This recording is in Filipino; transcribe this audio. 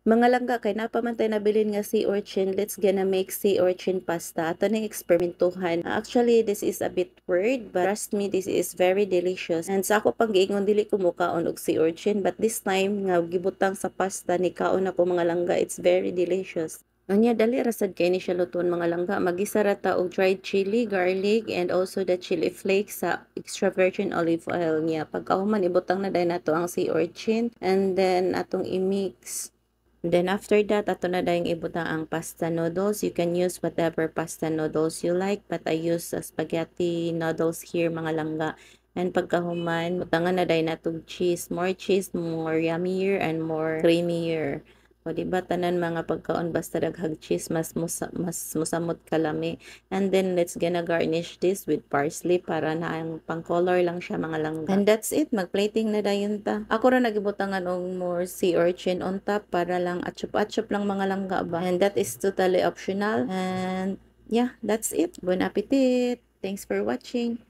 Mga langga kay napamantay nabilin nga sea urchin, let's gonna make sea urchin pasta. Ato ning eksperimentuhan. Actually, this is a bit weird, but trust me, this is very delicious. And sa ako pang giingon dili ko mukaon og sea urchin, but this time nga gibutang sa pasta ni kaon ako mga langga, it's very delicious. Unya dali ra sad kay ni siya lutuon mga langga. Magisa ra ta og dried chili, garlic, and also the chili flakes sa extra virgin olive oil niya. Pagkahuman ibutang na dai nato ang sea urchin and then atong i-mix. Then after that, ato na dahing ibutang ang pasta noodles. You can use whatever pasta noodles you like, but I use spaghetti noodles here, mga langga. And pagkahuman, butangan na dahil natong cheese, more yummier and more creamier. O diba tanan mga pagkaon basta daghag cheese mas musamot kalami. And then let's gonna garnish this with parsley para na ang pang color lang siya mga langga. And that's it, mag-plating na dayon ta. Ako ra nagibutangan og more sea urchin on top para lang atsup-atsup lang mga langga ba. And that is totally optional. And yeah, that's it. Bon appetit. Thanks for watching.